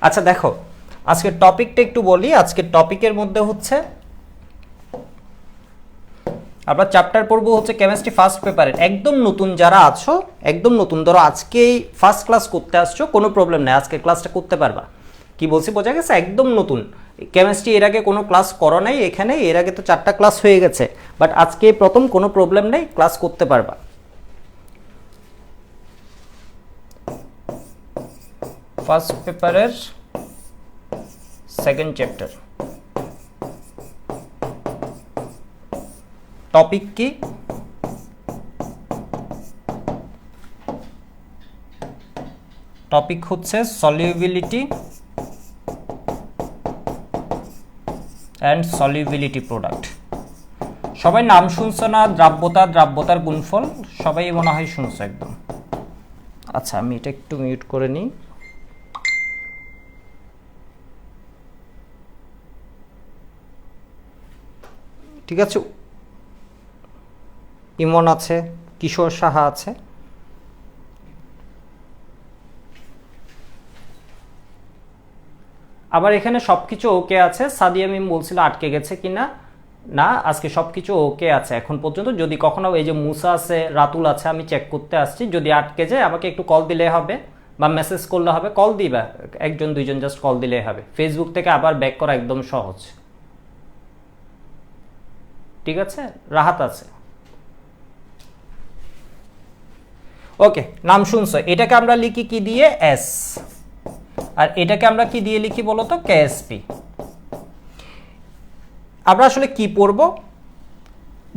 আচ্ছা দেখো, আজকের টপিকটা একটু বলি। আজকের টপিকের মধ্যে হচ্ছে আমরা চ্যাপ্টার পড়বো হচ্ছে কেমিস্ট্রি ফার্স্ট পেপারের একদম নতুন যারা আছো, একদম নতুন, ধরো আজকেই ফার্স্ট ক্লাস করতে আসছো, কোনো প্রবলেম নেই, আজকে ক্লাসটা করতে পারবা। কি বলছি বোঝা গেছে? একদম নতুন কেমিস্ট্রি, এর আগে কোনো ক্লাস করো নাই এখানে, এর আগে তো 4টা ক্লাস হয়ে গেছে, বাট আজকে প্রথম, কোনো প্রবলেম নেই, ক্লাস করতে পারবা। ফার্স্ট পেপারের সেকেন্ড চ্যাপ্টার, টপিক কি? টপিক হচ্ছে সলিউবিলিটি অ্যান্ড সলিউবিলিটি প্রোডাক্ট। সবাই নাম শুনছো না? দ্রাব্যতা, দ্রাব্যতার গুণফল, সবাই মনে হয় শুনছো একদম। আচ্ছা, আমি এটা একটু মিউট করে নিই। ঠিক আছে, ইমন আছে, কিশোর সাহা আছে। আবার এখানে সবকিছু ওকে আছে। সাদিয়া মিম বলছিল আটকে গেছে কিনা, না আজকে সবকিছু ওকে আছে এখন পর্যন্ত। যদি কখনো এই যে মুসা আছে, রাতুল আছে, আমি চেক করতে আসছি, যদি আটকে যায় আমাকে একটু কল দিলে হবে বা মেসেজ করলে হবে। কল দিবা, একজন দুইজন জাস্ট কল দিলেই হবে। ফেসবুক থেকে আবার ব্যাক করা একদম সহজ। ঠিক আছে, রাহাত আছে। ওকে, নাম শুনছো। এটাকে আমরা লিখি কি দিয়ে? এস। আর এটাকে আমরা কি দিয়ে লিখি বলো তো? কেএসপি। আমরা আসলে কি পড়ব,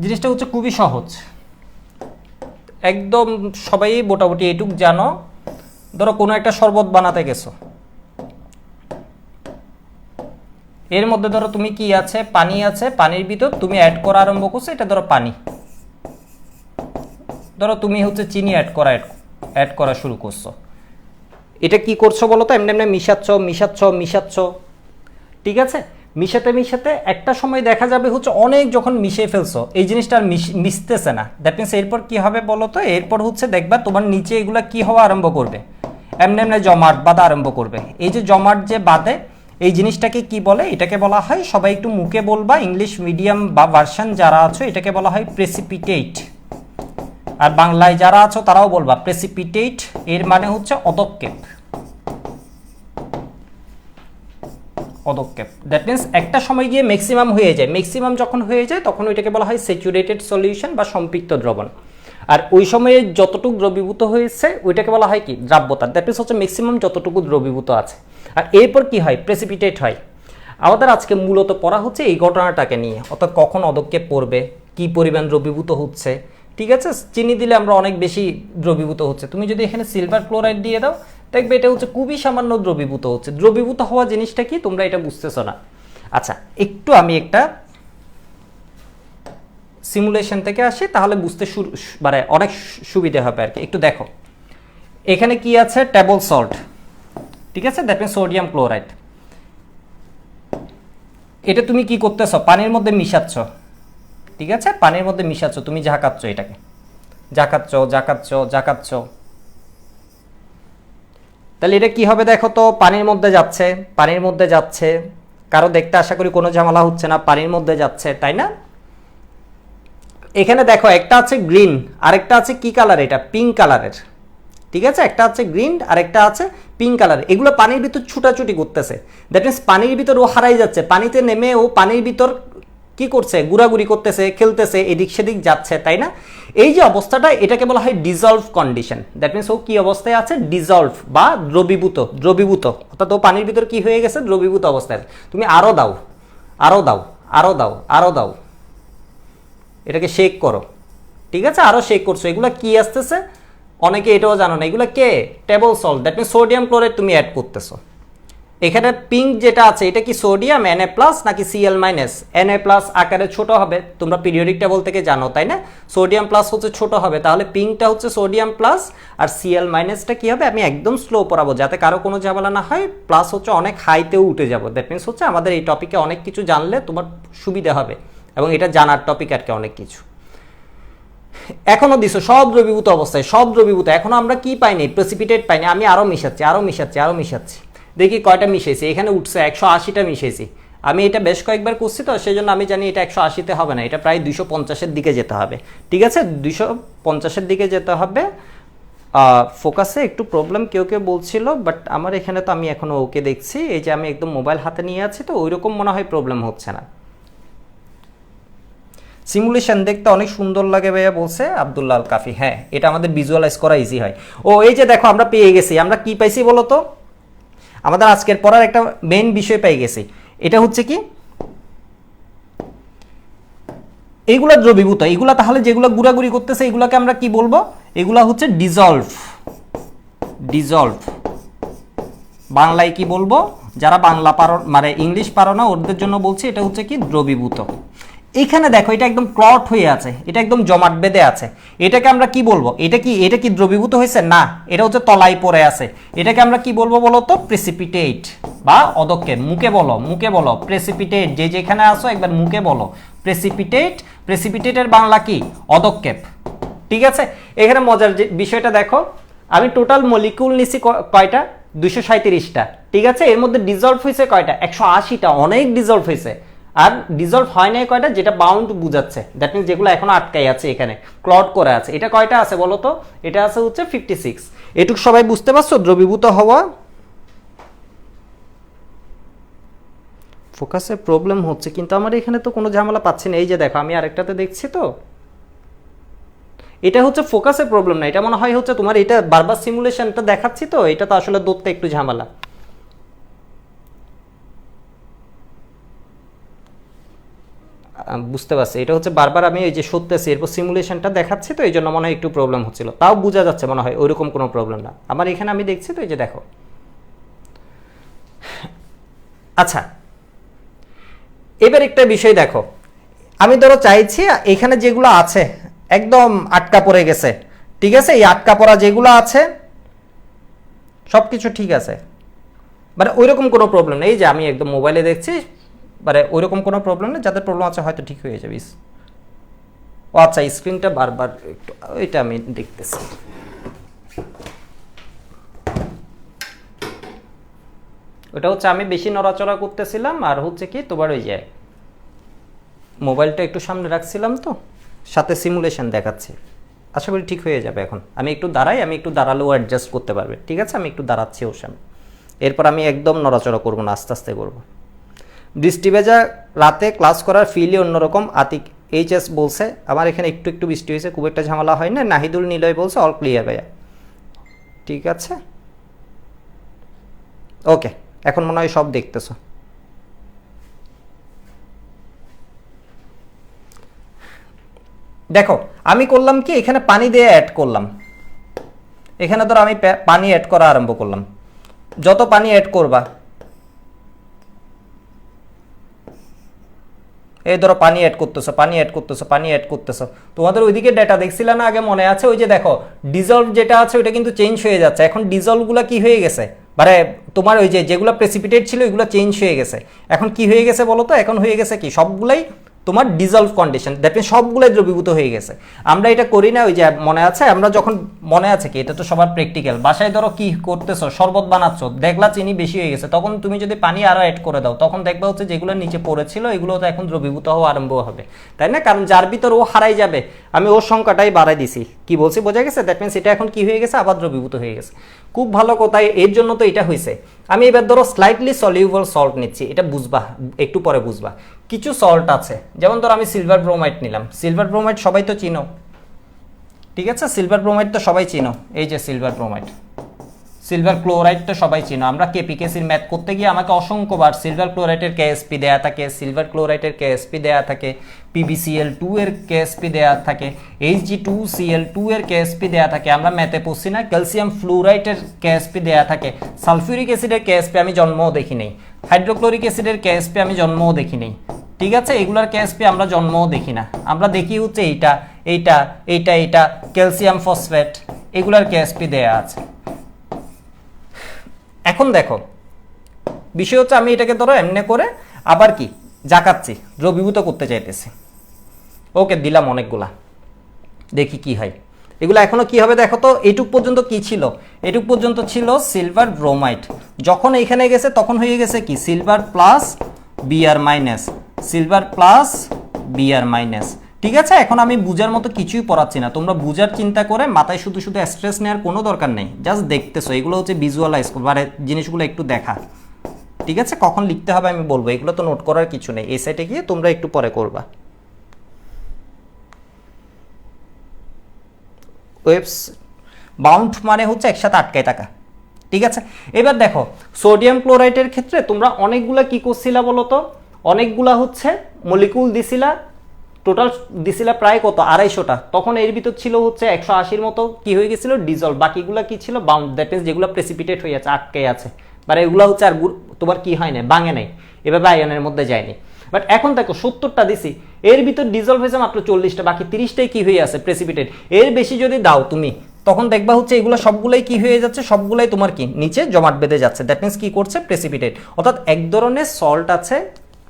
জিনিসটা হচ্ছে খুবই সহজ, একদম সবাই মোটামুটি এটুক জানো। ধরো কোনো একটা শরবত বানাতে গেছো, এর মধ্যে ধরো তুমি কি আছে, পানি আছে, পানির ভিতর তুমি অ্যাড করা আরম্ভ করছো, এটা ধরো পানি। ধরো তুমি হচ্ছে চিনি অ্যাড করা শুরু করছো। এটা কি করছো বলো তো? এমনি এমনি মিশাচ্ছ মিশাচ্ছ মিশাচ্ছ, ঠিক আছে? মিশাতে মিশাতে একটা সময় দেখা যাবে হচ্ছে অনেক যখন মিশিয়ে ফেলছো, এই জিনিসটা আর মিশতেছে না। দ্যাট মিনস এরপর কি হবে বলো তো? এরপর হচ্ছে দেখবা তোমার নিচে এগুলা কি হওয়া আরম্ভ করবে, এমনি এমনি জমাট বাঁধা আরম্ভ করবে। এই যে জমাট যে বাঁধে, এই জিনিসটাকে কি বলে? এটাকে বলা হয়, সবাই একটু মুখে বলবা, ইংলিশ মিডিয়াম বা ভার্সন যারা আছো এটাকে বলা হয় প্রেসিপিটেট। আর বাংলায় যারা আছো তারাও বলবা প্রেসিপিটেট, এর মানে হচ্ছে অদক্ষেপ। পদক্ষেপ, দ্যাট মিনস একটা সময় গিয়ে ম্যাক্সিমাম হয়ে যায়। ম্যাক্সিমাম যখন হয়ে যায় তখন ওইটাকে বলা হয় স্যাচুরেটেড সলিউশন বা সম্পৃক্ত দ্রবণ। আর ওই সময়ে যতটুকু দ্রবীভূত হয়েছে ওইটাকে বলা হয় কি? দ্রাব্যতা। দ্যাট মিনস হচ্ছে ম্যাক্সিমাম যতটুকু দ্রবীভূত আছে। আর এরপর কি হয়? প্রেসিপিটেট হয়। আমাদের আজকে মূলত পড়া হচ্ছে এই ঘটনাটাকে নিয়ে, অর্থাৎ কখন অদক্ষেপ পড়বে, কি পরিমাণ দ্রবীভূত হচ্ছে। ঠিক আছে, চিনি দিলে আমরা অনেক বেশি দ্রবীভূত হচ্ছে, তুমি যদি এখানে সিলভার ক্লোরাইড দিয়ে দাও দেখবে এটা হচ্ছে খুবই সামান্য দ্রবীভূত হচ্ছে। দ্রবীভূত হওয়া জিনিসটা কি তোমরা এটা বুঝতেছো না। আচ্ছা, একটু আমি একটা সিমুলেশন থেকে আসি, তাহলে বুঝতে মানে অনেক সুবিধা হবে আর কি। একটু দেখো, এখানে কি আছে? টেবল সল্ট, ঠিক আছে, দ্যাট মিনস সোডিয়াম ক্লোরাইড। এটা তুমি কি করতেছ? পানির মধ্যে মিশাচ্ছ, ঠিক আছে, পানির মধ্যে মিশাচ্ছ, তুমি ঝাঁকাচ্ছ, এটাকে ঝাঁকাচ্ছ ঝাঁকাচ্ছ ঝাঁকাচ্ছ। তাহলে এটা কি হবে দেখো তো? পানির মধ্যে যাচ্ছে, পানির মধ্যে যাচ্ছে, কারো দেখতে আশা করি কোনো ঝামেলা হচ্ছে না, পানির মধ্যে যাচ্ছে, তাই না? এখানে দেখো একটা আছে গ্রিন, আরেকটা আছে কি কালার? এটা পিঙ্ক কালারের, ঠিক আছে, একটা আছে গ্রিন আরেকটা আছে পিঙ্ক কালার। এগুলো পানির ভিতর ছুটাছুটি করতেছে, দ্যাট মিনস পানির ভিতর ও হারাই যাচ্ছে, পানিতে নেমে ও পানির ভিতর কি করছে? ঘোরাঘুরি করতেছে, খেলতেছে, এদিক সেদিক যাচ্ছে, তাই না? এই যে অবস্থাটা, এটাকে বলা হয় ডিজলভ কন্ডিশন। দ্যাট মিনস ও কি অবস্থায় আছে? ডিজলভ বা দ্রবীভূত। দ্রবীভূত অর্থাৎ ও পানির ভিতর কি হয়ে গেছে? দ্রবীভূত অবস্থায়। তুমি আরো দাও, আরো দাও, আরো দাও, আরো দাও, এটাকে শেক করো, ঠিক আছে, আরো শেক করছো। এগুলা কি আসতেছে? অনেকে এটাও জানো না, এগুলা কে? Table salt. That means sodium chloride তুমি অ্যাড করতেছো। এখানে পিঙ্ক যেটা আছে এটা কি সোডিয়াম Na প্লাস নাকি Cl মাইনাস? Na প্লাস আকারে ছোট হবে, তোমরা পিরিয়ডিক টেবল থেকে জানো, তাই না? সোডিয়াম প্লাস হচ্ছে ছোট হবে, তাহলে পিঙ্কটা হচ্ছে সোডিয়াম প্লাস, আর Cl মাইনাসটা কি হবে? আমি একদম স্লো পড়াবো যাতে কারো কোনো ঝামেলা না হয়। প্লাস হচ্ছে অনেক হাইতেও উঠে যাবো। দ্যাট মিনস হচ্ছে আমাদের এই টপিকে অনেক কিছু জানলে তোমার সুবিধা হবে, এবং এটা জানার টপিক আর কি অনেক কিছু। এখনো দিছো সব দ্রবীভূত অবস্থায়, সব দ্রবীভূত। এখনো আমরা কি পাইনি? প্রেসিপিটেট পাইনি। আমি আরো মিশাচ্ছি, আরো মিশাচ্ছি, আরো মিশাচ্ছি। দেখি কয়টা মিশাইছি, এখানে উঠছে 180টা মিশাইছি। আমি এটা বেশ কয়েকবার করছি তো সেই জন্য আমি জানি এটা 180তে হবে না, এটা প্রায় 250-এর দিকে যেতে হবে। ঠিক আছে, 250-এর দিকে যেতে হবে। ফোকাসে একটু প্রবলেম কেউ কেউ বলছিল, বাট আমার এখানে তো আমি এখনও ওকে দেখছি। এই যে আমি একদম মোবাইল হাতে নিয়ে আছি তো ওইরকম মনে হয় প্রবলেম হচ্ছে না। সিমুলেশন দেখতে অনেক সুন্দর লাগে ভাইয়া বলছে আব্দুল্লাহ আল কাফি। হ্যাঁ, এটা আমাদের ভিজুয়ালাইজ করা ইজি হয়। ও এই যে দেখো আমরা পেয়ে গেছি। আমরা কি পাইছি বলো তো? আমাদের আজকের পড়ার একটা মেইন বিষয় পেয়ে গেছি। এটা হচ্ছে কি, এইগুলা দ্রবীভূত। এইগুলা তাহলে যেগুলো গুড়াগুড়ি করতেছে এগুলাকে আমরা কি বলবো? এগুলা হচ্ছে ডিজলভ। ডিজলভ বাংলায় কি বলবো? যারা বাংলা পারো মানে ইংলিশ পারো না ওদের জন্য বলছি, এটা হচ্ছে কি দ্রবীভূত। এখানে দেখো এটা একদম ক্লট হয়ে আছে, এটা একদম জমাট বেঁধে আছে। এটাকে আমরা কি বলবো? এটা কি দ্রবীভূত হয়েছে? না, এটা হচ্ছে তলায় পড়ে আছে। এটাকে আমরা কি বলবো বলো তো? প্রেসিপিটেট বা অদক্ষেপ। মুখে বলো প্রেসিপিটেট। যে যেখানে আসো একবার মুখে বলো প্রেসিপিটেট। প্রেসিপিটেটের বাংলা কি? অদক্ষেপ। ঠিক আছে, এখানে মজার যে বিষয়টা দেখো, আমি টোটাল মলিকুল নিছি কয়টা? 237টা। ঠিক আছে, এর মধ্যে ডিজলভ হয়েছে কয়টা? 180টা। অনেক ডিজলভ হয়েছে। আর ডিজলভ হয় নাই কয়টা? যেটা বাউন্ড বুঝাচ্ছে, দ্যাট মিনস যেগুলো এখনো আটকাই আছে, এখানে ক্লট করে আছে। এটা কয়টা আছে বলো তো? এটা আছে হচ্ছে 56। এটুকু সবাই বুঝতে পারছো দ্রবীভূত হওয়া? ফোকাসে প্রবলেম হচ্ছে কিন্তু আমার এখানে তো কোনো ঝামেলা পাচ্ছি না। এই যে দেখো আমি আরেকটাতে দেখছি তো, এটা হচ্ছে ফোকাসের প্রবলেম না, এটা মনে হয় হচ্ছে তোমার এটা বারবার সিমুলেশনটা দেখাচ্ছি তো, এটা তো আসলে ধরতে একটু ঝামেলা। বুঝতে পারছি, এটা হচ্ছে বারবার আমি এই যে সত্যছি এরপর সিমুলেশনটা দেখাচ্ছি তো এই জন্য মনে হয় একটু প্রবলেম হচ্ছিল। তাও বোঝা যাচ্ছে মনে হয় ওইরকম কোনো প্রবলেম না। আমার এখানে আমি দেখছি তো, এই যে দেখো। আচ্ছা, এবার একটা বিষয় দেখো, আমি ধরো চাইছি এখানে যেগুলো আছে একদম আটকা পড়ে গেছে। ঠিক আছে, এই আটকা পড়া যেগুলো আছে সব কিছু ঠিক আছে, মানে ওইরকম কোনো প্রবলেম নেই। যে আমি একদম মোবাইলে দেখছি, মানে ওইরকম কোনো প্রবলেম নেই। যাদের প্রবলেম আছে হয়তো ঠিক হয়ে যাবে। ও আচ্ছা, স্ক্রিনটা বারবার একটু, ওইটা আমি দেখতেছি। ওটা হচ্ছে আমি বেশি নড়াচড়া করতেছিলাম, আর হচ্ছে কি তোমার ওই যে মোবাইলটা একটু সামনে রাখছিলাম তো, সাথে সিমুলেশন দেখাচ্ছি। আশা করি ঠিক হয়ে যাবে। এখন আমি একটু দাঁড়াই, আমি একটু দাঁড়ালেও অ্যাডজাস্ট করতে পারবে। ঠিক আছে, আমি একটু দাঁড়াচ্ছি ওর সামনে। এরপর আমি একদম নড়াচড়া করবো না, আস্তে আস্তে করবো। বৃষ্টি ভেজা রাতে ক্লাস করার ফিলই অন্যরকম। আতিক এইচএস বলছে আমার এখানে একটু একটু বৃষ্টি হয়েছে, খুব একটা ঝামেলা হয় না। নাহিদুল নিলয় বলছে অল ক্লিয়ার ভাইয়া। ঠিক আছে, ওকে, এখন মনে হয় সব দেখতেছো। দেখো আমি করলাম কি, এখানে পানি দিয়ে অ্যাড করলাম। এখানে ধরো আমি পানি অ্যাড করা আরম্ভ করলাম। যত পানি অ্যাড করবা, এই ধরো পানি অ্যাড করতেছো, পানি অ্যাড করতেছো, পানি অ্যাড করতেছো। তোমাদের ওইদিকে ডেটা দেখছিলে না আগে, মনে আছে? ওই যে দেখো ডিজলভ যেটা আছে ওইটা কিন্তু চেঞ্জ হয়ে যাচ্ছে। এখন ডিজলভগুলো কি হয়ে গেছে, মানে তোমার ওই যে যেগুলো প্রেসিপিটেট ছিল ওইগুলো চেঞ্জ হয়ে গেছে। এখন কি হয়ে গেছে বলো তো? এখন হয়ে গেছে কি সবগুলাই তোমার ডিজলভ কন্ডিশন, দ্যাট মিনস সবগুলাই দ্রবীভূত হয়ে গেছে। আমরা এটা করি না, ওই যে মনে আছে আমরা যখন, মনে আছে কি, এটা তো সবার প্র্যাকটিক্যাল। বাসায় ধরো কি করতেছো, শরবত বানাচ্ছ, দেখলা চিনি বেশি হয়ে গেছে, তখন তুমি যদি পানি আরো অ্যাড করে দাও তখন দেখবা হচ্ছে যেগুলো নিচে পড়েছিল এগুলো তো এখন দ্রবীভূত হওয়া আরম্ভ হবে, তাই না? কারণ যার ভিতর ও হারাই যাবে, আমি ওর সংখ্যাটাই বাড়াই দিছি। কি বলছি বোঝা গেছে? দ্যাট মিনস এটা এখন কি হয়ে গেছে, আবার দ্রবীভূত হয়ে গেছে। খুব ভালো কথা, এর জন্য তো এটা হয়েছে। আমি এবার ধরো স্লাইটলি সলিউবল সল্ট নিচ্ছি, এটা বুঝবা, একটু পরে বুঝবা। কিছু সল্ট আছে, যেমন ধরো আমি সিলভার ব্রোমাইড নিলাম। সিলভার ব্রোমাইড সবাই তো চিনো, ঠিক আছে? সিলভার ব্রোমাইড তো সবাই চিনো। এই যে সিলভার ব্রোমাইড, সিলভার ক্লোরাইড তো সবাই চিনো। আমরা কেপিকেসির ম্যাথ করতে গিয়ে আমাকে অসংখ্যবার সিলভার ক্লোরাইডের কেএসপি দেয়া থাকে, সিলভার ক্লোরাইডের কেএসপি দেয়া থাকে, PbCl2 এর কেএসপি দেয়া থাকে, Hg2Cl2 এর কেএসপি দেয়া থাকে। আমরা ম্যাথে পড়ছি না, ক্যালসিয়াম ফ্লুরাইডের কেএসপি দেয়া থাকে, সালফিউরিক অ্যাসিডের কেএসপি আমি জন্মও দেখি নেই, হাইড্রোক্লোরিক অ্যাসিডের কেএসপি আমি জন্মও দেখি নেই। ঠিক আছে, এগুলার কেএসপি আমরা জন্মও দেখি না। আমরা দেখি হচ্ছে এইটা এইটা এইটা এইটা ক্যালসিয়াম ফসফেট, এগুলার কেএসপি দেয়া আছে। এখন দেখো বিষয় হচ্ছে আমি এটাকে ধরো এমনি করে আবার কি জাকাচ্ছি, দ্রবীভূত করতে চাইতেছি। ওকে, দিলাম অনেকগুলা, দেখি কি হয়। এগুলো এখনো কি হবে দেখো তো, এইটুক পর্যন্ত কি ছিল, এইটুক পর্যন্ত ছিল সিলভার ব্রোমাইড, যখন এখানে গেছে তখন হয়ে গেছে কি silver plus BR minus, silver plus BR minus. ঠিক আছে, এখন আমি বুঝার মতো কিছুই পড়াচ্ছি না, তোমরা বুঝার চিন্তা করে মাথায় শুধু শুধু স্ট্রেস নেওয়ার কোনো দরকার নেই, জাস্ট দেখতেছো, এগুলো হচ্ছে ভিজুয়ালাইজ মানে জিনিসগুলো একটু দেখা। ঠিক আছে, কখন লিখতে হবে আমি বলবো, এগুলো তো নোট করার কিছু নেই, এই সাইটে গিয়ে তোমরা একটু পরে করবা। ওয়েবস বাউন্ড মানে হচ্ছে একসাথে আটকায় থাকা। ঠিক আছে, এবার দেখো সোডিয়াম ক্লোরাইডের ক্ষেত্রে তোমরা অনেকগুলা কি করছিলা বলো তো, অনেকগুলা হচ্ছে মলিকুল দিছিলা, টোটাল দিছিলা প্রায় কত 250টা, তখন এর ভিতর ছিল হচ্ছে 180-র মতো কি হয়ে গেছিল ডিজলভ, বাকিগুলা কি ছিল বাউন্ড, দ্যাট মিনস যেগুলো প্রেসিপিটেট হয়ে আছে আটকে আছে, মানে এগুলো হচ্ছে আর তোমার কি হয় না ভাঙে নাই, এভাবে আয়নের মধ্যে যায়নি। বাট এখন দেখো 70টা দিছি, এর ভিতর ডিজলভ হয়েছে মাত্র 40টা, বাকি 30টাই কি হয়ে আছে প্রেসিপিটেট। এর বেশি যদি দাও তুমি তখন দেখবা হচ্ছে এগুলো সবগুলাই কি হয়ে যাচ্ছে, সবগুলাই তোমার কি নিচে জমাট বেঁধে যাচ্ছে, দ্যাট মিনস কি করছে প্রেসিপিটেট। অর্থাৎ এক ধরনের সল্ট আছে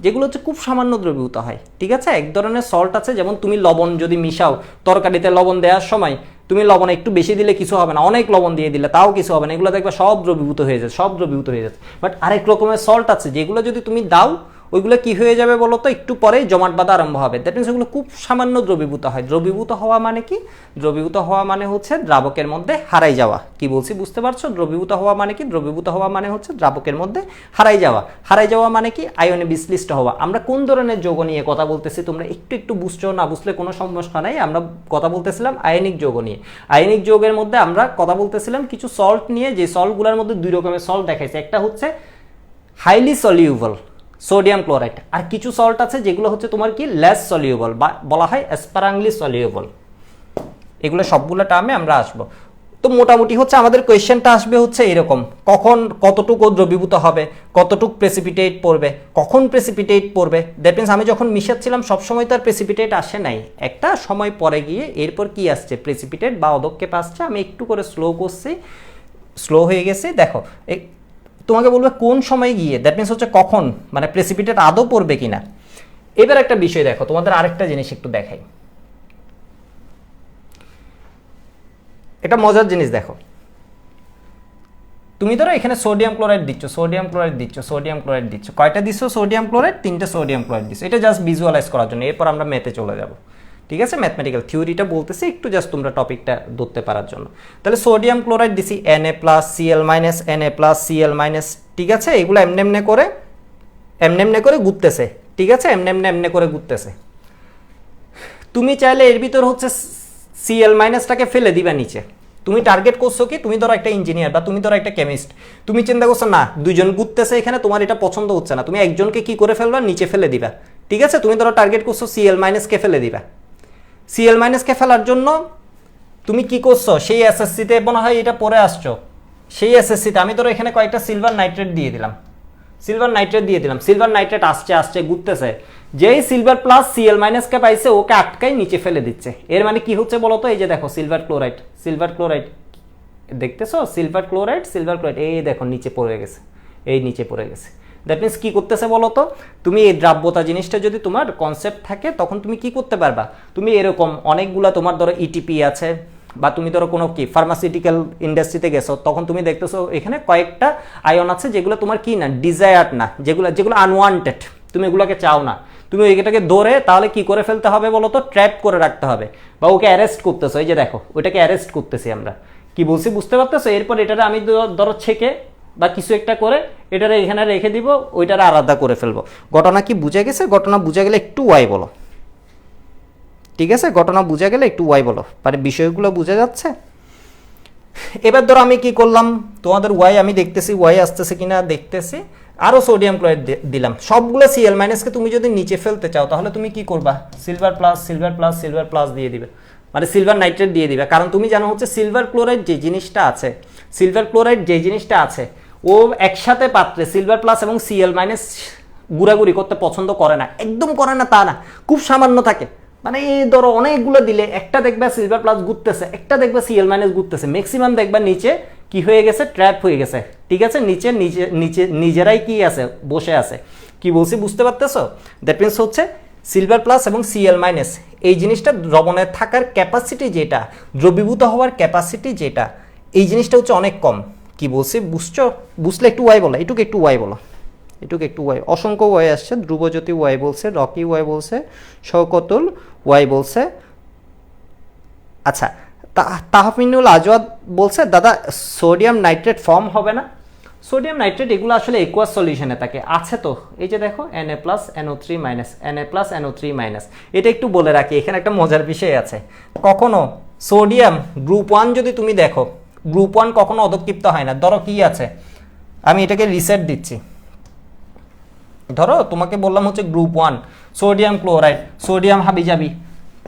যেগুলো হচ্ছে খুব সামান্য দ্রবীভূত হয়। ঠিক আছে, এক ধরনের সল্ট আছে, যেমন তুমি লবণ যদি মিশাও, তরকারিতে লবণ দেওয়ার সময় তুমি লবণ একটু বেশি দিলে কিছু হবে না, অনেক লবণ দিয়ে দিলে তাও কিছু হবে না, এগুলো দেখবে সব দ্রবীভূত হয়ে যাচ্ছে, সব দ্রবীভূত হয়ে যাচ্ছে। বাট আরেক রকমের সল্ট আছে যেগুলো যদি তুমি দাও ওইগুলো কি হয়ে যাবে বলো তো, একটু পরেই জমাট বাঁধা আরম্ভ হবে, দ্যাট মিনস ওগুলো খুব সামান্য দ্রবীভূত হয়। দ্রবীভূত হওয়া মানে কি, দ্রবীভূত হওয়া মানে হচ্ছে দ্রাবকের মধ্যে হারাই যাওয়া। কি বলছি বুঝতে পারছো, দ্রবীভূত হওয়া মানে কি, দ্রবীভূত হওয়া মানে হচ্ছে দ্রাবকের মধ্যে হারাই যাওয়া। হারাই যাওয়া মানে কি আয়নে বিশ্লিষ্ট হওয়া। আমরা কোন ধরনের যৌগ নিয়ে কথা বলতেছি তোমরা একটু একটু বুঝছো, না বুঝলে কোনো সমস্যা নাই, আমরা কথা বলতেছিলাম আয়নিক যৌগ নিয়ে। আয়নিক যৌগের মধ্যে আমরা কথা বলতেছিলাম কিছু সল্ট নিয়ে, যে সল্টগুলোর মধ্যে দুই রকমের সল্ট দেখাইছে, একটা হচ্ছে হাইলি সলিউবল সোডিয়াম ক্লোরাইড, আর কিছু সল্ট আছে যেগুলো হচ্ছে তোমার কি লেস সলিউবল বা বলা হয় স্পারাংলি সলিউবল। এগুলো সবগুলো টার্মে আমরা আসবো। তো মোটামুটি হচ্ছে আমাদের কোয়েশ্চেনটা আসবে হচ্ছে এরকম, কখন কতটুকু দ্রবীভূত হবে, কতটুকু প্রেসিপিটেট পড়বে, কখন প্রেসিপিটেট পড়বে, দ্যাট মিনস আমি যখন মিশাচ্ছিলাম সবসময় তো আর প্রেসিপিটেট আসে নাই, একটা সময় পরে গিয়ে এরপর কি আসছে প্রেসিপিটেট বা অদক্ষেপ আসছে। আমি একটু করে স্লো করছি, স্লো হয়ে গেছে দেখো, তোমাকে বলবে কোন সময় গিয়ে, দ্যাট মিনস হচ্ছে কখন, মানে প্রেসিপিটেট আদৌ পড়বে কিনা। এবার একটা বিষয় দেখো, তোমাদের আরেকটা জিনিস একটু দেখাই, এটা মজার জিনিস দেখো। তুমি ধরো এখানে সোডিয়াম ক্লোরাইড দিচ্ছ, সোডিয়াম ক্লোরাইড দিচ্ছ, সোডিয়াম ক্লোরাইড দিচ্ছ, কয়টা দিচ্ছ সোডিয়াম ক্লোরাইড, 3টে সোডিয়াম ক্লোরাইড দিচ্ছ। এটা জাস্ট ভিজুয়ালাইজ করার জন্য, এরপর আমরা ম্যাথে চলে যাব। ঠিক আছে, ম্যাথমেটিক্যাল থিওরিটা বলতেছি একটু জাস্ট তোমরা টপিকটা ধরতে পারার জন্য। তাহলে সোডিয়াম ক্লোরাইড দিছি Na+, Cl-, Na+, Cl-। ঠিক আছে, এগুলো এমনে করে ঘুরতেছে। ঠিক আছে, এমনে করে ঘুরতেছে। তুমি চাইলে এর ভিতর হচ্ছে Cl- ফেলে দিবা নিচে। তুমি টার্গেট করছো কি, তুমি ধরো একটা ইঞ্জিনিয়ার বা তুমি ধরো একটা কেমিস্ট, তুমি চিন্তা করছো না দুইজন ঘুরতেছে এখানে, তোমার এটা পছন্দ হচ্ছে না, তুমি একজনকে কি করে ফেলবা, নিচে ফেলে দিবা। ঠিক আছে, তুমি ধরো টার্গেট করছো Cl- ফেলে দিবা। Cl- ফেলার জন্য তুমি কি করছো, সেই এসএসসিতে মনে হয় এটা পরে আসছো, সেই এসএসসিতে আমি ধরো এখানে কয়েকটা সিলভার নাইট্রেট দিয়ে দিলাম, সিলভার নাইট্রেট আসছে ঘুরতেছে, যেই সিলভার প্লাস Cl- পাইছে ওকে আটকাই নিচে ফেলে দিচ্ছে। এর মানে কি হচ্ছে বলতো, এই যে দেখো সিলভার ক্লোরাইড দেখতেছো, সিলভার ক্লোরাইড এই দেখো নিচে পড়ে গেছে, এই নিচে পড়ে গেছে। দ্যাট মিনস কি করতেছে বলতো, তুমি এই দ্রাব্যতা জিনিসটা যদি তোমার কনসেপ্ট থাকে তখন তুমি কি করতে পারবা, তুমি এরকম অনেকগুলা তোমার ধরো ইটিপি আছে, বা তুমি ধরো কোনো কি ফার্মাসিউটিক্যাল ইন্ডাস্ট্রিতে গেছো, তখন তুমি দেখতেছো এখানে কয়েকটা আয়ন আছে যেগুলো তোমার কি না ডিজায়ার্ড না, যেগুলো আনওয়ান্টেড, তুমি এগুলোকে চাও না, তুমি ওইটাকে ধরে তাহলে কি করে ফেলতে হবে বলতো, ট্র্যাপ করে রাখতে হবে, বা ওকে অ্যারেস্ট করতেছো। এই যে দেখো ওইটাকে অ্যারেস্ট করতেছি আমরা, কি বলছি বুঝতে পারতেছো। এরপর এটারে আমি ধরো ছেকে বা কিছু একটা করে এটারে এখানে রেখে দিব, ওইটারে আলাদা করে ফেলবো। ঘটনা কি বুঝে গেছে? ঘটনা বুঝে গেলে একটু ওয়াই বলো। ঠিক আছে, ঘটনা বুঝে গেলে একটু ওয়াই বলো, মানে বিষয়গুলো বুঝে যাচ্ছে। এবার ধরো আমি কি করলাম, তোমাদের ওয়াই আমি দেখতেছি, ওয়াই আসতেছে কিনা দেখতেছি, আরও সোডিয়াম ক্লোরাইড দিলাম, সবগুলো Cl- তুমি যদি নিচে ফেলতে চাও তাহলে তুমি কি করবা, সিলভার প্লাস দিয়ে দিবে, মানে সিলভার নাইট্রেট দিয়ে দিবে। কারণ তুমি জানো হচ্ছে সিলভার ক্লোরাইড যে জিনিসটা আছে ও একসাথে পাত্রে সিলভার প্লাস এবং Cl- গুড়াগুড়ি করতে পছন্দ করে না, একদম করে না তা না, খুব সামান্য থাকে। মানে এই ধরো অনেকগুলো দিলে একটা দেখবে সিলভার প্লাস ঘুরতেছে, একটা দেখবে Cl- ঘুরতেছে, ম্যাক্সিমাম দেখবা নিচে কি হয়ে গেছে, ট্র্যাপ হয়ে গেছে। ঠিক আছে, নিজেরাই কি আছে, বসে আছে। কি বলছি বুঝতে পারতেছো? দ্যাট মিনস হচ্ছে সিলভার প্লাস এবং Cl মাইনাস, এই জিনিসটা দ্রবণে থাকার ক্যাপাসিটি যেটা, দ্রবীভূত হওয়ার ক্যাপাসিটি যেটা, এই জিনিসটা হচ্ছে অনেক কম। কি বলছি বুঝছো? বুঝলে একটু ওয়াই বলো, এটুকু একটু ওয়াই বলো, এটুকু একটু ওয়াই। অসংখ্য ওয়াই আসছে, ধ্রুবজ্যোতি ওয়াই বলছে, রকি ওয়াই বলছে, শওকতুল ওয়াই বলছে। আচ্ছা, তাহমিনুল আজওয়াদ বলছে দাদা সোডিয়াম নাইট্রেট ফর্ম হবে না? সোডিয়াম নাইট্রেট এগুলো আসলে একুয়াস সলিউশনে থাকে, আছে তো, এই যে দেখো Na plus NO3 minus, Na plus NO3 minus. এটা একটু বলে রাখি, এখানে একটা মজার বিষয় আছে। কখনো সোডিয়াম গ্রুপ 1 যদি তুমি দেখো, গ্রুপ 1 কখনো অধক্ষিপ্ত হয় না। ধরো কি আছে, আমি এটাকে রিসেট দিচ্ছি, ধরো তোমাকে বললাম হচ্ছে গ্রুপ 1 সোডিয়াম ক্লোরাইড, সোডিয়াম হাবিজাবি,